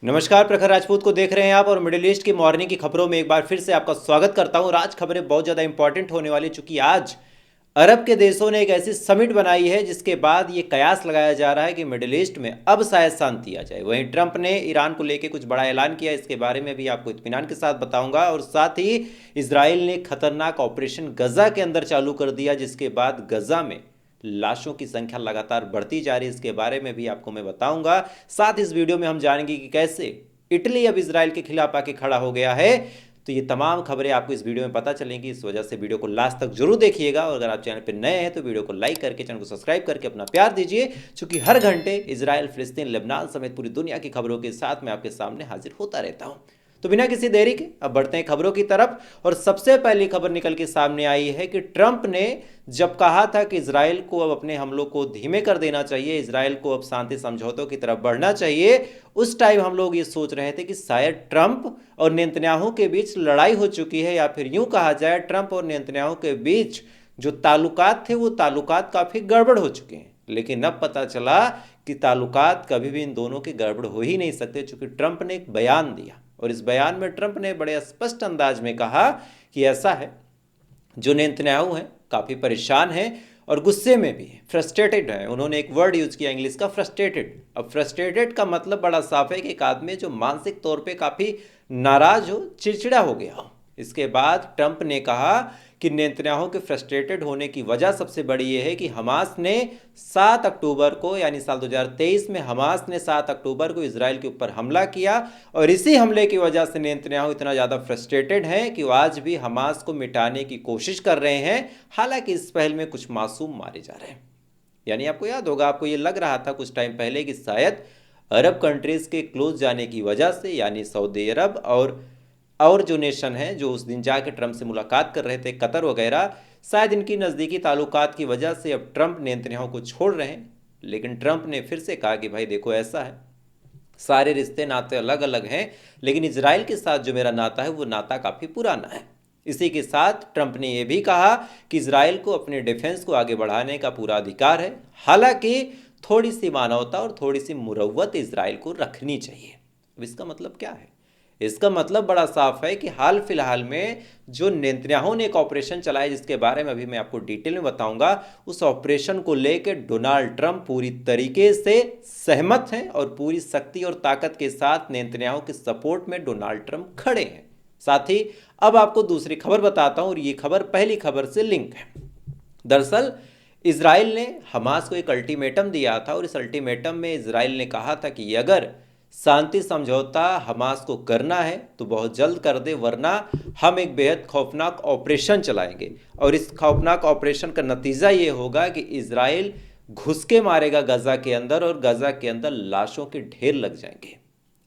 नमस्कार, प्रखर राजपूत को देख रहे हैं आप और मिडिल ईस्ट की मॉर्निंग की खबरों में एक बार फिर से आपका स्वागत करता हूं। और आज खबरें बहुत ज़्यादा इंपॉर्टेंट होने वाली, चूंकि आज अरब के देशों ने एक ऐसी समिट बनाई है जिसके बाद ये कयास लगाया जा रहा है कि मिडिल ईस्ट में अब शायद शांति आ जाए। वहीं ट्रंप ने ईरान को लेकर कुछ बड़ा ऐलान किया, इसके बारे में भी आपको इत्मीनान के साथ बताऊंगा। और साथ ही इसराइल ने खतरनाक ऑपरेशन गजा के अंदर चालू कर दिया, जिसके बाद गजा में लाशों की संख्या लगातार बढ़ती जा रही है, इसके बारे में भी आपको मैं बताऊंगा। साथ इस वीडियो में हम जानेंगे कि कैसे इटली अब इसराइल के खिलाफ आके खड़ा हो गया है। तो ये तमाम खबरें आपको इस वीडियो में पता चलेंगी, इस वजह से वीडियो को लास्ट तक जरूर देखिएगा। और अगर आप चैनल पर नए हैं तो वीडियो को लाइक करके, चैनल को सब्सक्राइब करके अपना प्यार दीजिए, क्योंकि हर घंटे इसराइल, फिलिस्तीन, लेबनान समेत पूरी दुनिया की खबरों के साथ मैं आपके सामने हाजिर होता रहता हूँ। तो बिना किसी देरी के अब बढ़ते हैं खबरों की तरफ। और सबसे पहली खबर निकल के सामने आई है कि ट्रंप ने जब कहा था कि इजराइल को अब अपने हमलों को धीमे कर देना चाहिए, इजराइल को अब शांति समझौतों की तरफ बढ़ना चाहिए, उस टाइम हम लोग ये सोच रहे थे कि शायद ट्रंप और नेतन्याहू के बीच लड़ाई हो चुकी है, या फिर यूं कहा जाए ट्रंप और नेतन्याहू के बीच जो ताल्लुकात थे वो ताल्लुकात काफ़ी गड़बड़ हो चुके हैं। लेकिन अब पता चला कि ताल्लुकात कभी भी इन दोनों के गड़बड़ हो ही नहीं सकते, चूंकि ट्रंप ने एक बयान दिया। और इस बयान में ट्रंप ने बड़े स्पष्ट अंदाज में कहा कि ऐसा है, जो नेतन्याहू हैं काफ़ी परेशान हैं और गुस्से में भी हैं, फ्रस्ट्रेटेड हैं। उन्होंने एक वर्ड यूज़ किया इंग्लिश का, फ्रस्ट्रेटेड। अब फ्रस्ट्रेटेड का मतलब बड़ा साफ है कि एक आदमी जो मानसिक तौर पे काफ़ी नाराज हो, चिड़चिड़ा हो गया हो। इसके बाद ट्रंप ने कहा कि नेतन्याहू के फ्रस्ट्रेटेड होने की वजह सबसे बड़ी ये है कि हमास ने 7 अक्टूबर को, यानी साल 2023 में हमास ने 7 अक्टूबर को इजराइल के ऊपर हमला किया, और इसी हमले की वजह से नेतन्याहू इतना ज़्यादा फ्रस्ट्रेटेड हैं कि वो आज भी हमास को मिटाने की कोशिश कर रहे हैं। हालांकि इस पहल में कुछ मासूम मारे जा रहे हैं। यानी आपको याद होगा, आपको ये लग रहा था कुछ टाइम पहले कि शायद अरब कंट्रीज़ के क्लोज जाने की वजह से, यानी सऊदी अरब और जो नेशन हैं जो उस दिन जाके ट्रंप से मुलाकात कर रहे थे, कतर वगैरह, शायद इनकी नज़दीकी ताल्लुकात की वजह से अब ट्रंप नेतन्याहू को छोड़ रहे हैं। लेकिन ट्रंप ने फिर से कहा कि भाई देखो, ऐसा है, सारे रिश्ते नाते अलग अलग हैं, लेकिन इजराइल के साथ जो मेरा नाता है वो नाता काफ़ी पुराना है। इसी के साथ ट्रंप ने यह भी कहा कि इजराइल को अपने डिफेंस को आगे बढ़ाने का पूरा अधिकार है, हालांकि थोड़ी सी मानवता और थोड़ी सी मुरव्वत इजराइल को रखनी चाहिए। अब इसका मतलब क्या है? इसका मतलब बड़ा साफ है कि हाल फिलहाल में जो नेतन्याहू ने एक ऑपरेशन चलाया, जिसके बारे में अभी मैं आपको डिटेल में बताऊंगा, उस ऑपरेशन को लेकर डोनाल्ड ट्रंप पूरी तरीके से सहमत हैं और पूरी शक्ति और ताकत के साथ नेतन्याहू के सपोर्ट में डोनाल्ड ट्रंप खड़े हैं। साथ ही अब आपको दूसरी खबर बताता हूं, और ये खबर पहली खबर से लिंक है। दरअसल इसराइल ने हमास को एक अल्टीमेटम दिया था, और इस अल्टीमेटम में इसराइल ने कहा था कि अगर शांति समझौता हमास को करना है तो बहुत जल्द कर दे, वरना हम एक बेहद खौफनाक ऑपरेशन चलाएंगे। और इस खौफनाक ऑपरेशन का नतीजा ये होगा कि इजराइल घुस के मारेगा गजा के अंदर, और गजा के अंदर लाशों के ढेर लग जाएंगे।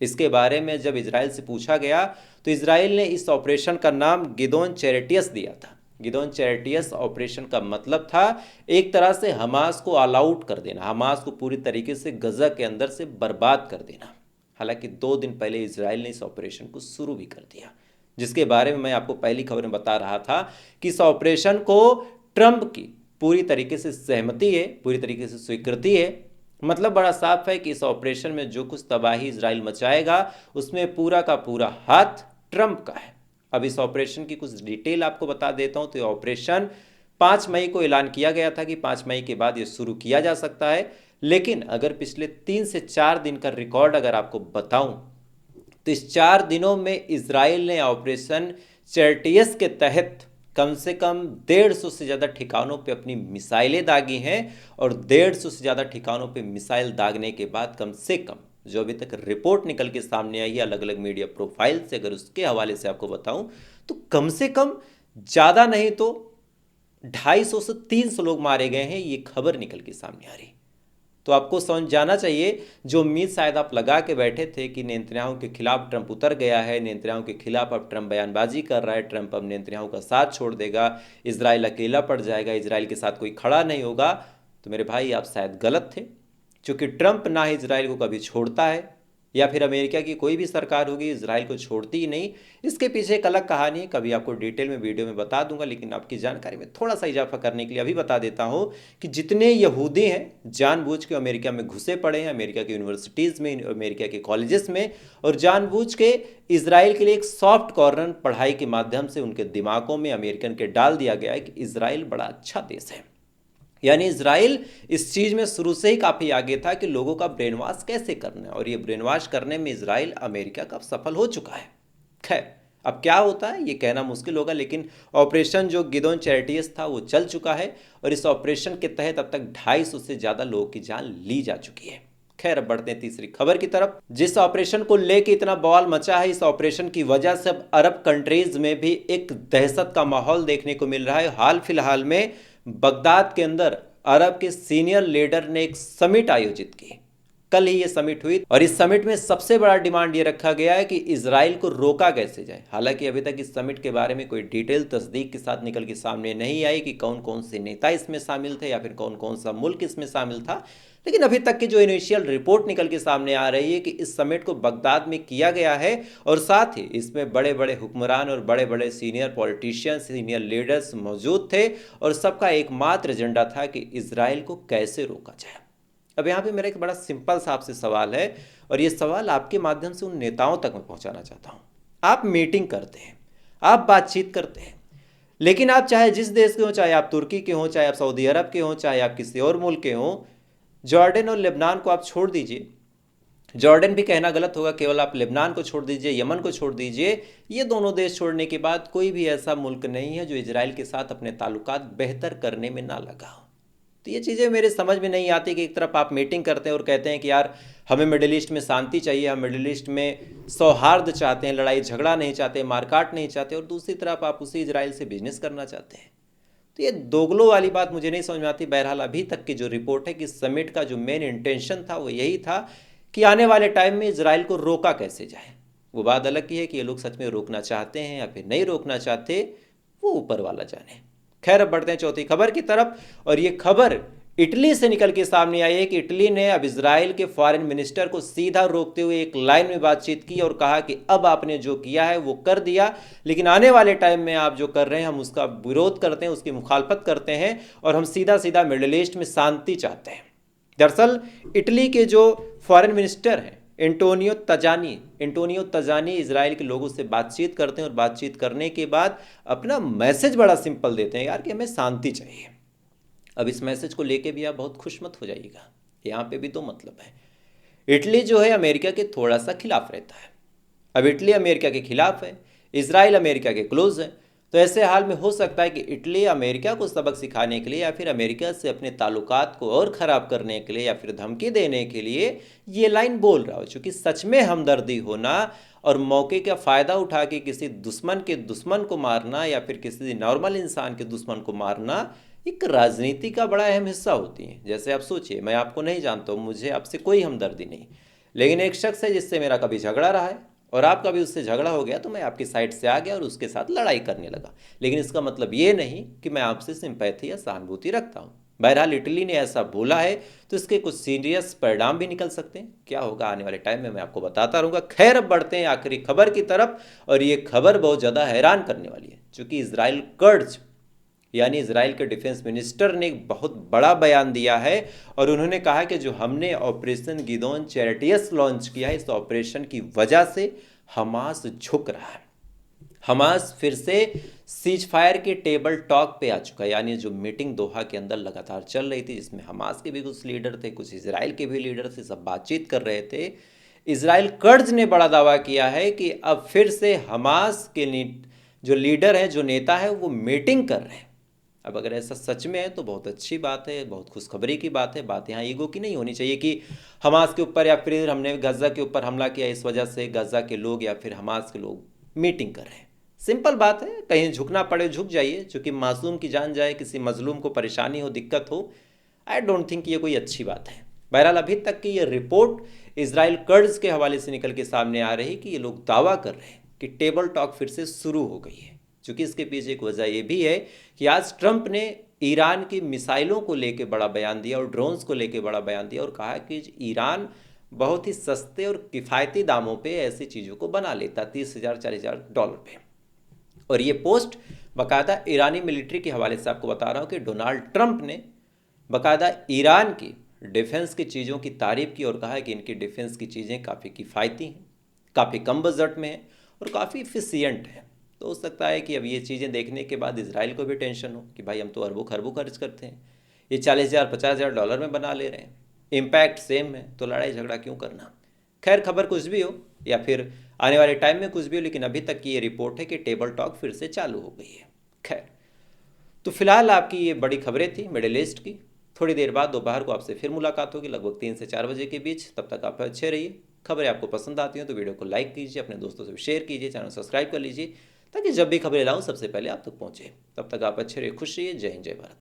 इसके बारे में जब इजराइल से पूछा गया तो इजराइल ने इस ऑपरेशन का नाम गिदोन चैरिटियस दिया था। गिदोन चैरिटियस ऑपरेशन का मतलब था एक तरह से हमास को ऑल आउट कर देना, हमास को पूरी तरीके से गजा के अंदर से बर्बाद कर देना। हालांकि 2 दिन पहले इजराइल ने इस ऑपरेशन को शुरू भी कर दिया, जिसके बारे में मैं आपको पहली खबर में बता रहा था कि इस ऑपरेशन को ट्रंप की पूरी तरीके से सहमति है, पूरी तरीके से स्वीकृति है। मतलब बड़ा साफ है कि इस ऑपरेशन में जो कुछ तबाही इजराइल मचाएगा उसमें पूरा का पूरा हाथ ट्रंप का है। अब इस ऑपरेशन की कुछ डिटेल आपको बता देता हूं। तो ये ऑपरेशन 5 मई को ऐलान किया गया था कि 5 मई के बाद ये शुरू किया जा सकता है। लेकिन अगर पिछले 3 से 4 दिन का रिकॉर्ड अगर आपको बताऊं, तो इस 4 दिनों में इजराइल ने ऑपरेशन चैरिटियस के तहत कम से कम 150 से ज़्यादा ठिकानों पे अपनी मिसाइलें दागी हैं। और 150 से ज़्यादा ठिकानों पे मिसाइल दागने के बाद कम से कम जो अभी तक रिपोर्ट निकल के सामने आई है अलग अलग मीडिया प्रोफाइल से, अगर उसके हवाले से आपको बताऊं, तो कम से कम ज़्यादा नहीं तो 250 से 300 लोग मारे गए हैं, ये खबर निकल के सामने आ रही। तो आपको समझ जाना चाहिए, जो उम्मीद शायद आप लगा के बैठे थे कि नेतन्याहू के खिलाफ ट्रंप उतर गया है, नेतन्याहू के खिलाफ अब ट्रंप बयानबाजी कर रहा है, ट्रंप अब नेतन्याहू का साथ छोड़ देगा, इजराइल अकेला पड़ जाएगा, इजराइल के साथ कोई खड़ा नहीं होगा, तो मेरे भाई आप शायद गलत थे। क्योंकि ट्रंप ना ही इजराइल को कभी छोड़ता है, या फिर अमेरिका की कोई भी सरकार होगी इजराइल को छोड़ती ही नहीं। इसके पीछे एक अलग कहानी है, कभी आपको डिटेल में वीडियो में बता दूंगा, लेकिन आपकी जानकारी में थोड़ा सा इजाफा करने के लिए अभी बता देता हूँ कि जितने यहूदी हैं जानबूझ के अमेरिका में घुसे पड़े हैं, अमेरिका की यूनिवर्सिटीज़ में, अमेरिका के कॉलेजेस में, और जानबूझ के इजराइल के लिए एक सॉफ्ट कॉर्नर पढ़ाई के माध्यम से उनके दिमागों में अमेरिकन के डाल दिया गया है कि इजराइल बड़ा अच्छा देश है। यानी इजराइल इस चीज़ में शुरू से ही काफ़ी आगे था कि लोगों का ब्रेन वॉश कैसे करना है, और ये ब्रेन वॉश करने में इजराइल अमेरिका का सफल हो चुका है। खैर, अब क्या होता है ये कहना मुश्किल होगा, लेकिन ऑपरेशन जो गिदोन चैरिटीज था वो चल चुका है, और इस ऑपरेशन के तहत अब तक 250 से ज़्यादा लोगों की जान ली जा चुकी है। खैर, अब बढ़ते हैं तीसरी खबर की तरफ। जिस ऑपरेशन को लेके इतना बवाल मचा है, इस ऑपरेशन की वजह से अब अरब कंट्रीज में भी एक दहशत का माहौल देखने को मिल रहा है। हाल फिलहाल में बगदाद के अंदर अरब के सीनियर लीडर ने एक समिट आयोजित की। कल ही ये समिट हुई, और इस समिट में सबसे बड़ा डिमांड ये रखा गया है कि इजराइल को रोका कैसे जाए। हालांकि अभी तक इस समिट के बारे में कोई डिटेल तस्दीक के साथ निकल के सामने नहीं आई कि कौन कौन से नेता इसमें शामिल थे या फिर कौन कौन सा मुल्क इसमें शामिल था, लेकिन अभी तक की जो इनिशियल रिपोर्ट निकल के सामने आ रही है कि इस समिट को बगदाद में किया गया है, और साथ ही इसमें बड़े बड़े हुक्मरान और बड़े बड़े सीनियर पॉलिटिशियंस, सीनियर लीडर्स मौजूद थे, और सबका एकमात्र एजेंडा था कि इजराइल को कैसे रोका जाए। अब यहाँ पे मेरा एक बड़ा सिंपल सा आपसे सवाल है, और ये सवाल आपके माध्यम से उन नेताओं तक मैं पहुँचाना चाहता हूँ। आप मीटिंग करते हैं, आप बातचीत करते हैं, लेकिन आप चाहे जिस देश के हों, चाहे आप तुर्की के हों, चाहे आप सऊदी अरब के हों, चाहे आप किसी और मुल्क के हों, जॉर्डन और लेबनान को आप छोड़ दीजिए, जॉर्डन भी कहना गलत होगा, केवल आप लेबनान को छोड़ दीजिए, यमन को छोड़ दीजिए, ये दोनों देश छोड़ने के बाद कोई भी ऐसा मुल्क नहीं है जो इजराइल के साथ अपने ताल्लुकात बेहतर करने में ना लगा हो। तो ये चीज़ें मेरे समझ में नहीं आती कि एक तरफ आप मीटिंग करते हैं और कहते हैं कि यार हमें मिडिल ईस्ट में शांति चाहिए, हम मिडिल ईस्ट में सौहार्द चाहते हैं, लड़ाई झगड़ा नहीं चाहते, मारकाट नहीं चाहते, और दूसरी तरफ आप उसी इजराइल से बिजनेस करना चाहते हैं। तो ये दोगलो वाली बात मुझे नहीं समझ में आती। बहरहाल अभी तक की जो रिपोर्ट है कि समिट का जो मेन इंटेंशन था वो यही था कि आने वाले टाइम में इजराइल को रोका कैसे जाए। वो बात अलग की है कि ये लोग सच में रोकना चाहते हैं या फिर नहीं रोकना चाहते, वो ऊपर वाला जाने। खैर, अब बढ़ते हैं चौथी खबर की तरफ, और ये खबर इटली से निकल के सामने आई है कि इटली ने अब इजराइल के फॉरेन मिनिस्टर को सीधा रोकते हुए एक लाइन में बातचीत की और कहा कि अब आपने जो किया है वो कर दिया, लेकिन आने वाले टाइम में आप जो कर रहे हैं हम उसका विरोध करते हैं, उसकी मुखालफत करते हैं, और हम सीधा सीधा मिडिल ईस्ट में शांति चाहते हैं। दरअसल इटली के जो फॉरेन मिनिस्टर हैं एंटोनियो तजानी इजराइल के लोगों से बातचीत करते हैं, और बातचीत करने के बाद अपना मैसेज बड़ा सिंपल देते हैं यार कि हमें शांति चाहिए। अब इस मैसेज को लेके भी आप बहुत खुश मत हो जाइएगा, यहाँ पे भी दो मतलब है। इटली जो है अमेरिका के थोड़ा सा खिलाफ रहता है। अब इटली अमेरिका के खिलाफ है, इजराइल अमेरिका के क्लोज है, तो ऐसे हाल में हो सकता है कि इटली अमेरिका को सबक सिखाने के लिए या फिर अमेरिका से अपने ताल्लुकात को और ख़राब करने के लिए या फिर धमकी देने के लिए ये लाइन बोल रहा हो। चूँकि सच में हमदर्दी होना और मौके का फ़ायदा उठा के किसी दुश्मन के दुश्मन को मारना या फिर किसी नॉर्मल इंसान के दुश्मन को मारना एक राजनीति का बड़ा अहम हिस्सा होती है। जैसे आप सोचिए, मैं आपको नहीं जानता हूँ, मुझे आपसे कोई हमदर्दी नहीं, लेकिन एक शख्स है जिससे मेरा कभी झगड़ा रहा है और आपका भी उससे झगड़ा हो गया, तो मैं आपकी साइड से आ गया और उसके साथ लड़ाई करने लगा, लेकिन इसका मतलब ये नहीं कि मैं आपसे सिंपैथी या सहानुभूति रखता हूँ। बहरहाल इटली ने ऐसा बोला है तो इसके कुछ सीरियस परिणाम भी निकल सकते हैं। क्या होगा आने वाले टाइम में मैं आपको बताता रहूँगा। खैर, अब बढ़ते हैं आखिरी खबर की तरफ, और ये खबर बहुत ज़्यादा हैरान करने वाली है, चूँकि इजराइल कर्ज यानी इजराइल के डिफेंस मिनिस्टर ने एक बहुत बड़ा बयान दिया है, और उन्होंने कहा कि जो हमने ऑपरेशन गिदोन चैरिटीज लॉन्च किया है, इस ऑपरेशन की वजह से हमास झुक रहा है। हमास फिर से सीज फायर के टेबल टॉक पे आ चुका है, यानी जो मीटिंग दोहा के अंदर लगातार चल रही थी, जिसमें हमास के भी कुछ लीडर थे, कुछ इजराइल के भी लीडर थे, सब बातचीत कर रहे थे। इजराइल कर्ज ने बड़ा दावा किया है कि अब फिर से हमास के जो लीडर हैं, जो नेता है, वो मीटिंग कर रहे हैं। अब अगर ऐसा सच में है तो बहुत अच्छी बात है, बहुत खुशखबरी की बात है। बात यहाँ ईगो की नहीं होनी चाहिए कि हमास के ऊपर या फिर हमने गजा के ऊपर हमला किया, इस वजह से गजा के लोग या फिर हमास के लोग मीटिंग कर रहे हैं। सिंपल बात है, कहीं झुकना पड़े झुक जाइए, क्योंकि मासूम की जान जाए, किसी मजलूम को परेशानी हो, दिक्कत हो, आई डोंट थिंक ये कोई अच्छी बात है। बहरहाल अभी तक की ये रिपोर्ट इजराइल कर्ज के हवाले से निकल के सामने आ रही कि ये लोग दावा कर रहे हैं कि टेबल टॉक फिर से शुरू हो गई है। चूँकि इसके पीछे एक वजह यह भी है कि आज ट्रंप ने ईरान की मिसाइलों को लेकर बड़ा बयान दिया और ड्रोन्स को लेकर बड़ा बयान दिया, और कहा कि ईरान बहुत ही सस्ते और किफ़ायती दामों पे ऐसी चीज़ों को बना लेता, $30,000 40,000 पे। और ये पोस्ट बाकायदा ईरानी मिलिट्री के हवाले से आपको बता रहा हूँ कि डोनाल्ड ट्रंप ने बाकायदा ईरान की डिफेंस की चीज़ों की तारीफ की और कहा कि इनकी डिफेंस की चीज़ें काफ़ी किफ़ायती हैं, काफ़ी कम बजट में हैं और काफ़ी इफिशियंट हैं। तो हो सकता है कि अब ये चीज़ें देखने के बाद इजराइल को भी टेंशन हो कि भाई हम तो अरबों खरबों खर्च करते हैं, ये 40,000 $50,000 में बना ले रहे हैं, इम्पैक्ट सेम है, तो लड़ाई झगड़ा क्यों करना। खैर, खबर कुछ भी हो या फिर आने वाले टाइम में कुछ भी हो, लेकिन अभी तक की ये रिपोर्ट है कि टेबल टॉक फिर से चालू हो गई है। खैर, तो फिलहाल आपकी ये बड़ी खबरें थी मिडिल ईस्ट की। थोड़ी देर बाद दोपहर को आपसे फिर मुलाकात होगी लगभग 3 से 4 बजे के बीच। तब तक आप अच्छे रहिए। खबरें आपको पसंद आती हैं तो वीडियो को लाइक कीजिए, अपने दोस्तों से शेयर कीजिए, चैनल सब्सक्राइब कर लीजिए ताकि जब भी खबरें लाऊं सबसे पहले आप तक पहुंचे। तब तक आप अच्छे रहिए, खुश रहिए। जय हिंद, जय भारत।